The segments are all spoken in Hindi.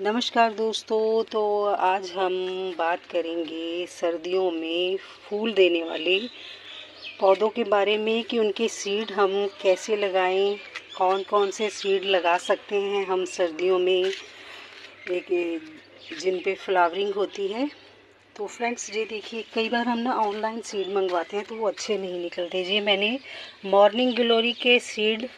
नमस्कार दोस्तों। तो आज हम बात करेंगे सर्दियों में फूल देने वाले पौधों के बारे में कि उनके सीड हम कैसे लगाएं, कौन कौन से सीड लगा सकते हैं हम सर्दियों में एक जिन पे फ्लावरिंग होती है। तो फ्रेंड्स ये देखिए, कई बार हम ना ऑनलाइन सीड मंगवाते हैं तो वो अच्छे नहीं निकलते। जी मैंने मॉर्निंग ग्लोरी के सीड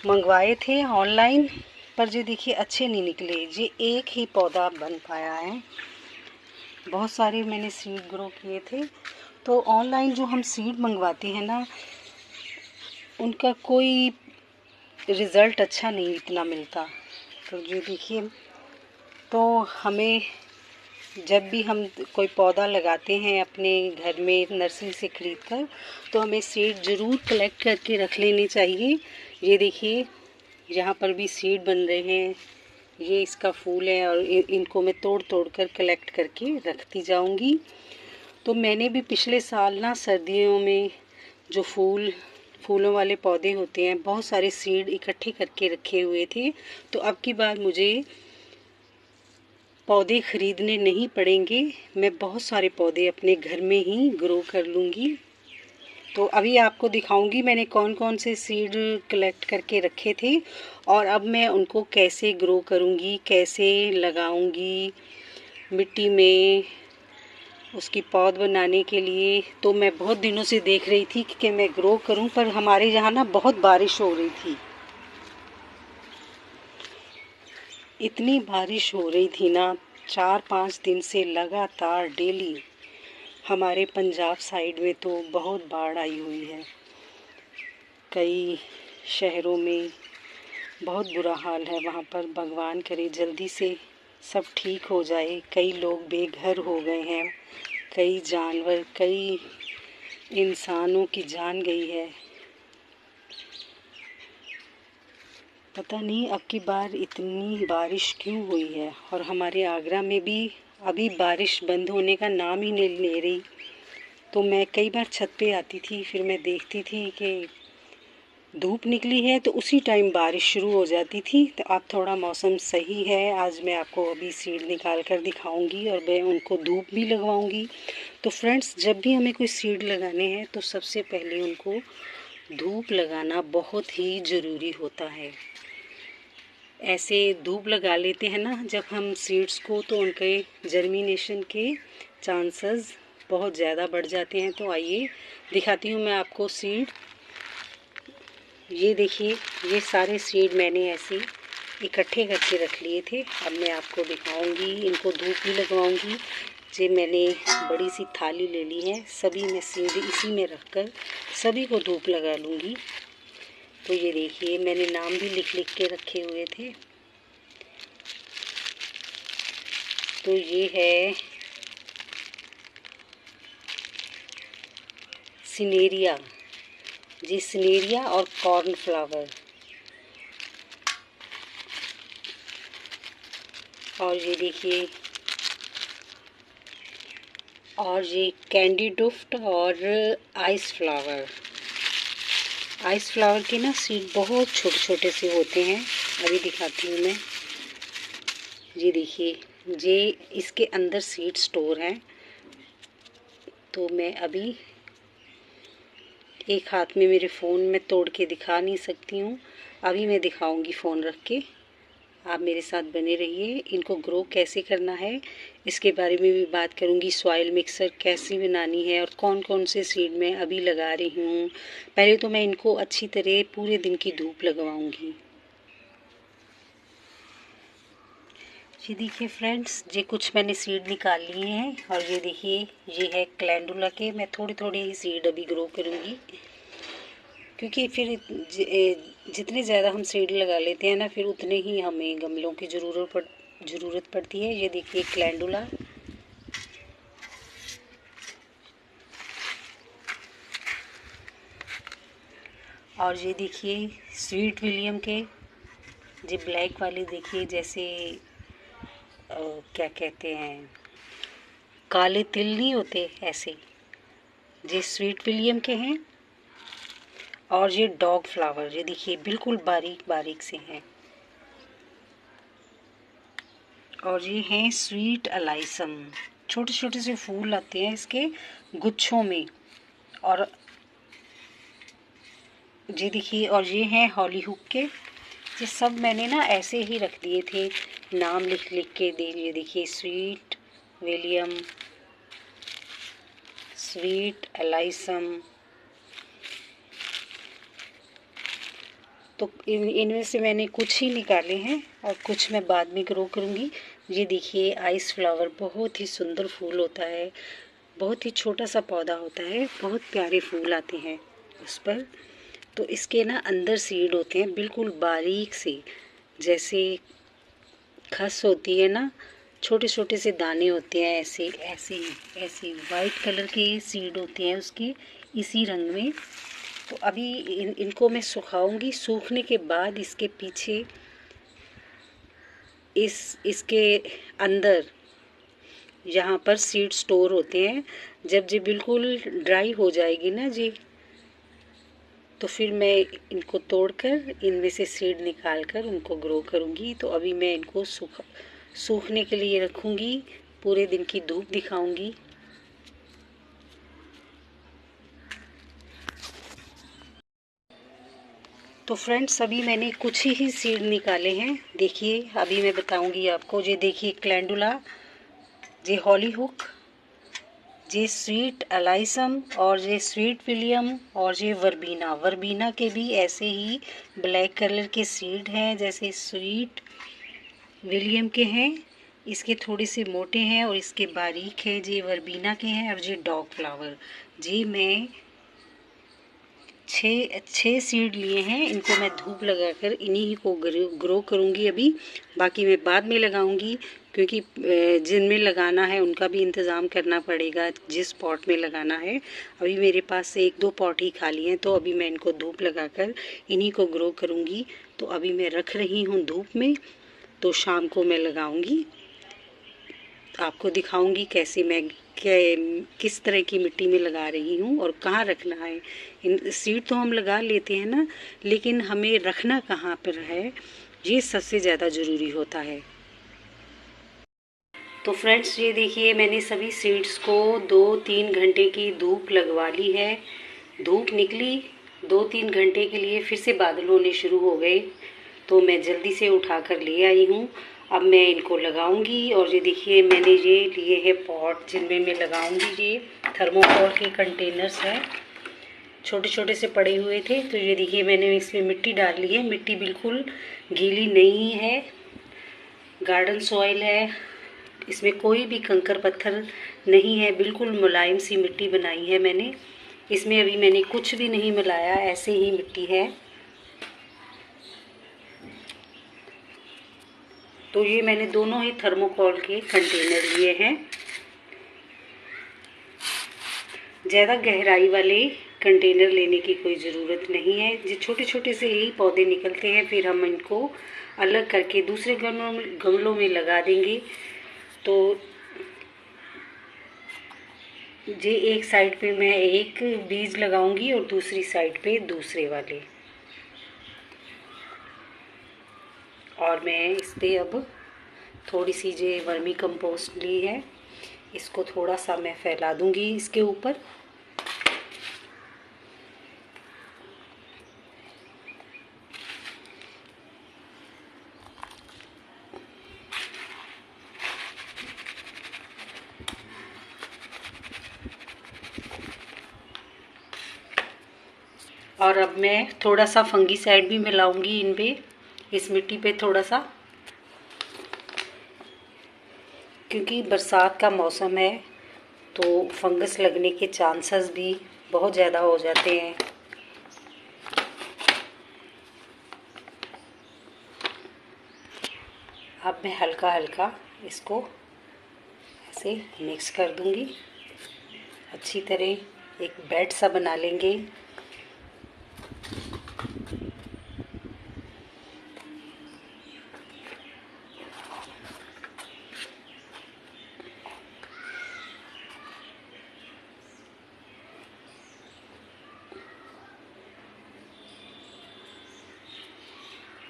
मंगवाए थे ऑनलाइन, पर जी देखिए अच्छे नहीं निकले। जी एक ही पौधा बन पाया है, बहुत सारे मैंने सीड ग्रो किए थे। तो ऑनलाइन जो हम सीड मंगवाते हैं ना, उनका कोई रिज़ल्ट अच्छा नहीं इतना मिलता। तो जी देखिए, तो हमें जब भी हम कोई पौधा लगाते हैं अपने घर में नर्सरी से ख़रीद कर, तो हमें सीड ज़रूर कलेक्ट करके रख लेनी चाहिए। ये देखिए, यहाँ पर भी सीड बन रहे हैं। ये इसका फूल है और इनको मैं तोड़ तोड़ कर कलेक्ट करके रखती जाऊंगी। तो मैंने भी पिछले साल ना सर्दियों में जो फूलों वाले पौधे होते हैं, बहुत सारे सीड इकट्ठे करके रखे हुए थे। तो अब की बार मुझे पौधे ख़रीदने नहीं पड़ेंगे, मैं बहुत सारे पौधे अपने घर में ही ग्रो कर लूँगी। तो अभी आपको दिखाऊंगी मैंने कौन कौन से सीड कलेक्ट करके रखे थे और अब मैं उनको कैसे ग्रो करूंगी, कैसे लगाऊंगी मिट्टी में उसकी पौध बनाने के लिए। तो मैं बहुत दिनों से देख रही थी कि मैं ग्रो करूं, पर हमारे यहाँ ना बहुत बारिश हो रही थी। इतनी बारिश हो रही थी ना, 4-5 दिन से लगातार डेली। हमारे पंजाब साइड में तो बहुत बाढ़ आई हुई है, कई शहरों में बहुत बुरा हाल है वहाँ पर। भगवान करे जल्दी से सब ठीक हो जाए। कई लोग बेघर हो गए हैं, कई जानवर, कई इंसानों की जान गई है। पता नहीं अब की बार इतनी बारिश क्यों हुई है। और हमारे आगरा में भी अभी बारिश बंद होने का नाम ही नहीं ले रही। तो मैं कई बार छत पे आती थी, फिर मैं देखती थी कि धूप निकली है तो उसी टाइम बारिश शुरू हो जाती थी। तो अब थोड़ा मौसम सही है। आज मैं आपको अभी सीड निकाल कर दिखाऊंगी और मैं उनको धूप भी लगवाऊंगी। तो फ्रेंड्स, जब भी हमें कोई सीड लगाने हैं तो सबसे पहले उनको धूप लगाना बहुत ही ज़रूरी होता है। ऐसे धूप लगा लेते हैं ना जब हम सीड्स को, तो उनके जर्मिनेशन के चांसेस बहुत ज़्यादा बढ़ जाते हैं। तो आइए दिखाती हूँ मैं आपको सीड। ये देखिए, ये सारे सीड मैंने ऐसे इकट्ठे करके रख लिए थे। अब मैं आपको दिखाऊंगी, इनको धूप भी लगवाऊंगी। जे मैंने बड़ी सी थाली ले ली है, सभी मैं सीड इसी में रखकर सभी को धूप लगा लूँगी। तो ये देखिए, मैंने नाम भी लिख लिख के रखे हुए थे। तो ये है सिनेरिया, जी सिनेरिया और कॉर्नफ्लावर। और ये देखिए, और ये कैंडी डुफ्ट और आइस फ्लावर। आइस फ्लावर के ना सीड बहुत छोटे छोटे से होते हैं। अभी दिखाती हूँ मैं। ये देखिए, ये इसके अंदर सीड स्टोर हैं। तो मैं अभी एक हाथ में मेरे फ़ोन में तोड़ के दिखा नहीं सकती हूँ, अभी मैं दिखाऊंगी फ़ोन रख के। आप मेरे साथ बने रहिए। इनको ग्रो कैसे करना है इसके बारे में भी बात करूंगी। सॉइल मिक्सर कैसे बनानी है और कौन कौन से सीड मैं अभी लगा रही हूँ। पहले तो मैं इनको अच्छी तरह पूरे दिन की धूप लगवाऊंगी। ये देखिए फ्रेंड्स, ये कुछ मैंने सीड निकाल लिए हैं। और ये देखिए, ये है कैलेंडुला के। मैं थोड़ी थोड़ी ही सीड अभी ग्रो करूँगी, क्योंकि फिर जितने ज़्यादा हम सीड लगा लेते हैं ना, फिर उतने ही हमें गमलों की ज़रूरत पड़ती है। ये देखिए कैलेंडुला, और ये देखिए स्वीट विलियम के, ये ब्लैक वाले देखिए, जैसे क्या कहते हैं, काले तिल नहीं होते ऐसे, ये स्वीट विलियम के हैं। और ये डॉग फ्लावर, ये देखिए बिल्कुल बारीक बारीक से हैं। और ये हैं स्वीट अलाइसम। छोटे छोटे से फूल आते हैं इसके गुच्छों में। और ये देखिए, और ये हैं हॉली हुक के। ये सब मैंने ना ऐसे ही रख दिए थे, नाम लिख लिख के दे दिए। देखिए, स्वीट विलियम, स्वीट एलाइसम। तो इनमें से मैंने कुछ ही निकाले हैं और कुछ मैं बाद में ग्रो करूँगी। ये देखिए, आइस फ्लावर बहुत ही सुंदर फूल होता है, बहुत ही छोटा सा पौधा होता है, बहुत प्यारे फूल आते हैं उस पर। तो इसके ना अंदर सीड होते हैं बिल्कुल बारीक से, जैसे खस होती है ना, छोटे छोटे से दाने होते हैं, ऐसे ऐसे ऐसे वाइट कलर के सीड होते हैं उसके, इसी रंग में। तो अभी इनको मैं सुखाऊंगी। सूखने के बाद इसके पीछे इसके अंदर यहाँ पर सीड स्टोर होते हैं। जब ये बिल्कुल ड्राई हो जाएगी ना जी, तो फिर मैं इनको तोड़कर इनमें से सीड निकालकर उनको ग्रो करूँगी। तो अभी मैं इनको सूखने के लिए रखूँगी, पूरे दिन की धूप दिखाऊँगी। तो फ्रेंड्स, अभी मैंने कुछ ही सीड निकाले हैं। देखिए, अभी मैं बताऊँगी आपको। ये देखिए, क्लैंडुला, ये हॉली हुक, ये स्वीट एलाइसम, और ये स्वीट विलियम, और ये वर्बीना। वर्बीना के भी ऐसे ही ब्लैक कलर के सीड हैं जैसे स्वीट विलियम के हैं। इसके थोड़े से मोटे हैं और इसके बारीक हैं। ये वर्बीना के हैं। और ये डॉग फ्लावर, जी मैं छः सीड लिए हैं। इनको मैं धूप लगाकर इन्हीं को ग्रो करूँगी अभी। बाकी मैं बाद में लगाऊंगी, क्योंकि जिनमें लगाना है उनका भी इंतज़ाम करना पड़ेगा, जिस पॉट में लगाना है। अभी मेरे पास एक दो पॉट ही खाली हैं, तो अभी मैं इनको धूप लगाकर इन्हीं को ग्रो करूँगी। तो अभी मैं रख रही हूँ धूप में, तो शाम को मैं लगाऊंगी। आपको दिखाऊंगी कैसे मैं किस तरह की मिट्टी में लगा रही हूँ और कहाँ रखना है। इन सीड तो हम लगा लेते हैं ना, लेकिन हमें रखना कहाँ पर है, ये सबसे ज़्यादा ज़रूरी होता है। तो फ्रेंड्स, ये देखिए, मैंने सभी सीड्स को 2-3 घंटे की धूप लगवा ली है। धूप निकली 2-3 घंटे के लिए, फिर से बादल होने शुरू हो गए, तो मैं जल्दी से उठा कर ले आई हूँ। अब मैं इनको लगाऊंगी। और ये देखिए, मैंने ये लिए हैं पॉट जिनमें मैं लगाऊंगी। ये थर्मोकोल के कंटेनर्स हैं, छोटे छोटे से पड़े हुए थे। तो ये देखिए, मैंने इसमें मिट्टी डाल ली है। मिट्टी बिल्कुल गीली नहीं है, गार्डन सॉइल है, इसमें कोई भी कंकर पत्थर नहीं है, बिल्कुल मुलायम सी मिट्टी बनाई है मैंने। इसमें अभी मैंने कुछ भी नहीं मिलाया, ऐसे ही मिट्टी है। तो ये मैंने दोनों ही थर्मोकोल के कंटेनर लिए हैं। ज़्यादा गहराई वाले कंटेनर लेने की कोई ज़रूरत नहीं है। जो छोटे छोटे से ही पौधे निकलते हैं, फिर हम इनको अलग करके दूसरे गमलों में लगा देंगे। तो ये एक साइड पे मैं एक बीज लगाऊंगी और दूसरी साइड पे दूसरे वाले। और मैं इस पे अब थोड़ी सी जो वर्मी कंपोस्ट ली है, इसको थोड़ा सा मैं फैला दूंगी इसके ऊपर। और अब मैं थोड़ा सा फंगीसाइड भी मिलाऊंगी इन पे, इस मिट्टी पे थोड़ा सा, क्योंकि बरसात का मौसम है तो फंगस लगने के चांसेस भी बहुत ज़्यादा हो जाते हैं। अब मैं हल्का हल्का इसको ऐसे मिक्स कर दूंगी, अच्छी तरह एक बेड सा बना लेंगे।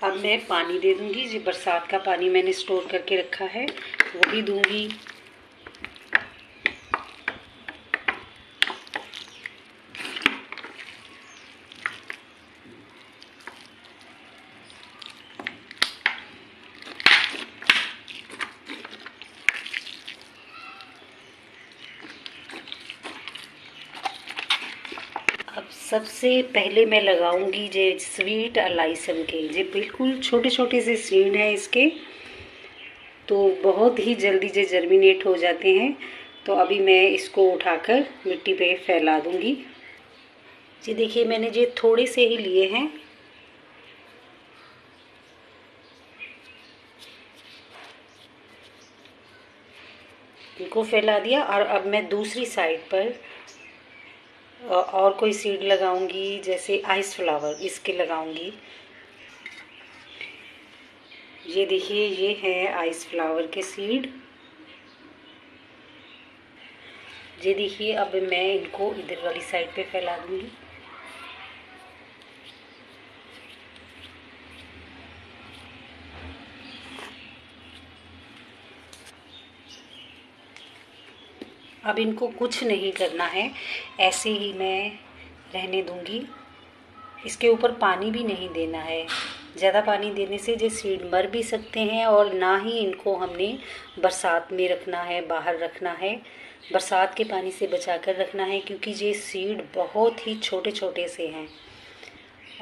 अब मैं पानी दे दूंगी। जो बरसात का पानी मैंने स्टोर करके रखा है वो भी दूंगी। अब सबसे पहले मैं लगाऊंगी जे स्वीट अलाइसन के। जे बिल्कुल छोटे छोटे से सीड हैं इसके, तो बहुत ही जल्दी जे जर्मिनेट हो जाते हैं। तो अभी मैं इसको उठाकर मिट्टी पे फैला दूंगी। जी देखिए, मैंने जे थोड़े से ही लिए हैं। इनको फैला दिया और अब मैं दूसरी साइड पर और कोई सीड लगाऊंगी, जैसे आइस फ्लावर इसके लगाऊंगी। ये देखिए, ये है आइस फ्लावर के सीड। ये देखिए, अब मैं इनको इधर वाली साइड पे फैला दूंगी। अब इनको कुछ नहीं करना है, ऐसे ही मैं रहने दूंगी। इसके ऊपर पानी भी नहीं देना है। ज़्यादा पानी देने से ये सीड मर भी सकते हैं, और ना ही इनको हमने बरसात में रखना है, बाहर रखना है। बरसात के पानी से बचाकर रखना है, क्योंकि ये सीड बहुत ही छोटे छोटे से हैं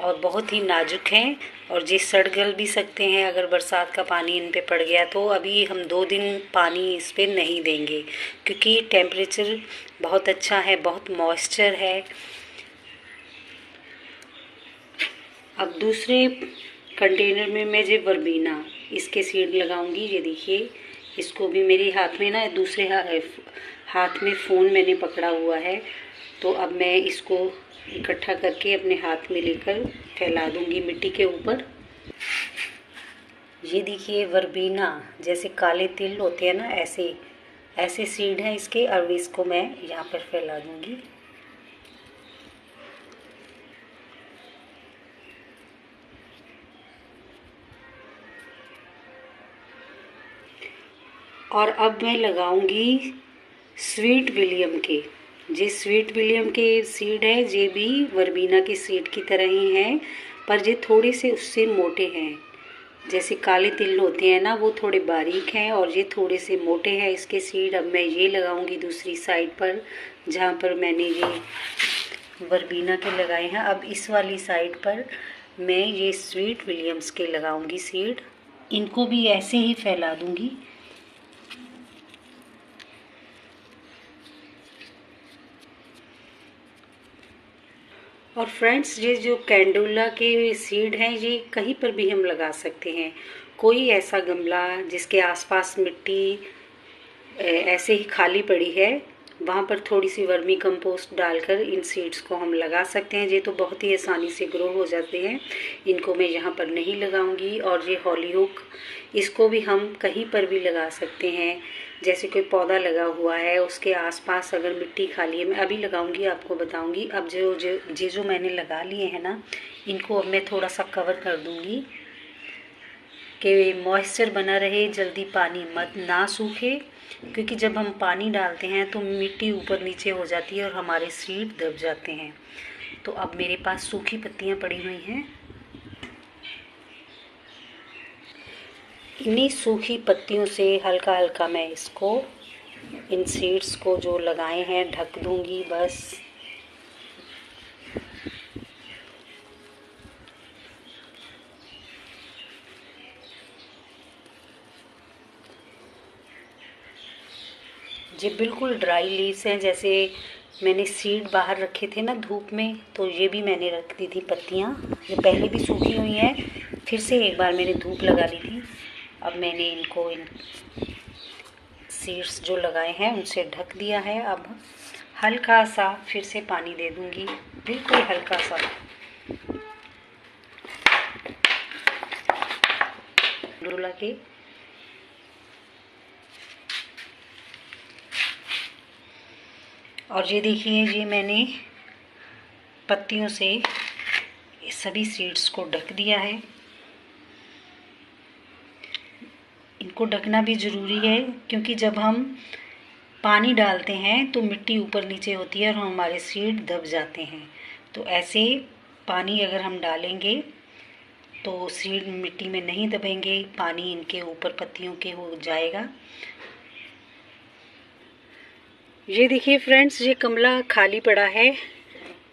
और बहुत ही नाजुक हैं, और ये सड़ गल भी सकते हैं अगर बरसात का पानी इन पे पड़ गया तो। अभी हम 2 दिन पानी इस पे नहीं देंगे, क्योंकि टेम्परेचर बहुत अच्छा है, बहुत मॉइस्चर है। अब दूसरे कंटेनर में मैं जो वर्बीना इसके सीड लगाऊंगी। ये देखिए, इसको भी मेरे हाथ में ना, दूसरे हाथ में फ़ोन मैंने पकड़ा हुआ है। तो अब मैं इसको इकट्ठा करके अपने हाथ में लेकर फैला दूंगी मिट्टी के ऊपर। ये देखिए, वर्बीना जैसे काले तिल होते हैं ना, ऐसे ऐसे सीड हैं इसके। और इसको मैं यहाँ पर फैला दूंगी। और अब मैं लगाऊंगी स्वीट विलियम के। ये स्वीट विलियम के सीड है, ये भी वर्बीना के सीड की तरह ही हैं, पर ये थोड़े से उससे मोटे हैं। जैसे काले तिल होते हैं ना, वो थोड़े बारीक हैं और ये थोड़े से मोटे हैं इसके सीड। अब मैं ये लगाऊंगी दूसरी साइड पर, जहाँ पर मैंने ये वर्बीना के लगाए हैं। अब इस वाली साइड पर मैं ये स्वीट विलियम्स के लगाऊंगी सीड। इनको भी ऐसे ही फैला दूंगी। और फ्रेंड्स, ये जो कैंडुला के सीड हैं, ये कहीं पर भी हम लगा सकते हैं। कोई ऐसा गमला जिसके आसपास मिट्टी ऐसे ही खाली पड़ी है, वहाँ पर थोड़ी सी वर्मी कंपोस्ट डालकर इन सीड्स को हम लगा सकते हैं। ये तो बहुत ही आसानी से ग्रो हो जाते हैं। इनको मैं यहाँ पर नहीं लगाऊंगी। और ये हॉलीहोक, इसको भी हम कहीं पर भी लगा सकते हैं। जैसे कोई पौधा लगा हुआ है, उसके आसपास अगर मिट्टी खाली है, मैं अभी लगाऊंगी, आपको बताऊंगी। अब जो मैंने लगा लिए हैं ना, इनको अब मैं थोड़ा सा कवर कर दूंगी कि मॉइस्चर बना रहे, जल्दी पानी मत ना सूखे। क्योंकि जब हम पानी डालते हैं तो मिट्टी ऊपर नीचे हो जाती है और हमारे सीड दब जाते हैं। तो अब मेरे पास सूखी पत्तियां पड़ी हुई हैं। इन्हीं सूखी पत्तियों से हल्का हल्का मैं इसको, इन सीड्स को जो लगाए हैं, ढक दूंगी बस। ये बिल्कुल ड्राई लीव्स हैं। जैसे मैंने सीड बाहर रखे थे ना धूप में, तो ये भी मैंने रख दी थी पत्तियाँ। ये पहले भी सूखी हुई हैं, फिर से एक बार मैंने धूप लगा ली थी। अब मैंने इनको, इन सीड्स जो लगाए हैं उनसे ढक दिया है। अब हल्का सा फिर से पानी दे दूंगी, बिल्कुल हल्का सा डोला के। और ये देखिए, ये मैंने पत्तियों से सभी सीड्स को ढक दिया है। इनको ढकना भी ज़रूरी है, क्योंकि जब हम पानी डालते हैं तो मिट्टी ऊपर नीचे होती है और हमारे सीड दब जाते हैं। तो ऐसे पानी अगर हम डालेंगे तो सीड मिट्टी में नहीं दबेंगे, पानी इनके ऊपर पत्तियों के हो जाएगा। ये देखिए फ्रेंड्स, ये गमला खाली पड़ा है।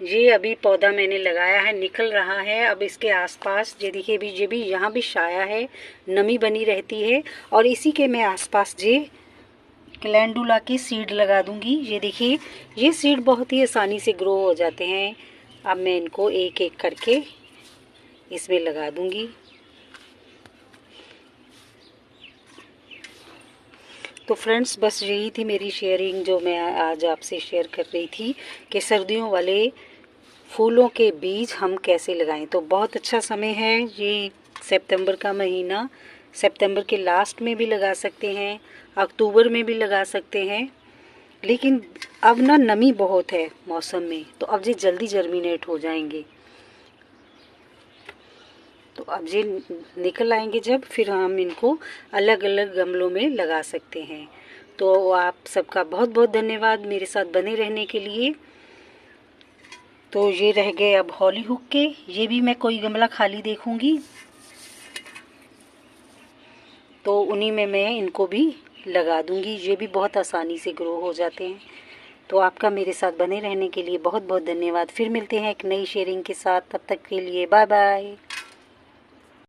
ये अभी पौधा मैंने लगाया है, निकल रहा है। अब इसके आसपास ये देखिए, ये भी यहाँ भी छाया है, नमी बनी रहती है। और इसी के मैं आसपास ये कैलेंडुला की सीड लगा दूंगी। ये देखिए, ये सीड बहुत ही आसानी से ग्रो हो जाते हैं। अब मैं इनको एक एक करके इसमें लगा दूंगी। तो फ्रेंड्स, बस यही थी मेरी शेयरिंग जो मैं आज आपसे शेयर कर रही थी कि सर्दियों वाले फूलों के बीज हम कैसे लगाएं। तो बहुत अच्छा समय है ये सितंबर का महीना। सितंबर के लास्ट में भी लगा सकते हैं, अक्टूबर में भी लगा सकते हैं। लेकिन अब ना नमी बहुत है मौसम में, तो अब ये जल्दी जर्मिनेट हो जाएंगे। तो अब ये निकल आएंगे जब, फिर हम इनको अलग अलग गमलों में लगा सकते हैं। तो आप सबका बहुत बहुत धन्यवाद मेरे साथ बने रहने के लिए। तो ये रह गए अब हॉलीहुक के, ये भी मैं कोई गमला खाली देखूंगी तो उन्हीं में मैं इनको भी लगा दूंगी। ये भी बहुत आसानी से ग्रो हो जाते हैं। तो आपका मेरे साथ बने रहने के लिए बहुत बहुत धन्यवाद। फिर मिलते हैं एक नई शेयरिंग के साथ, तब तक के लिए बाय बाय।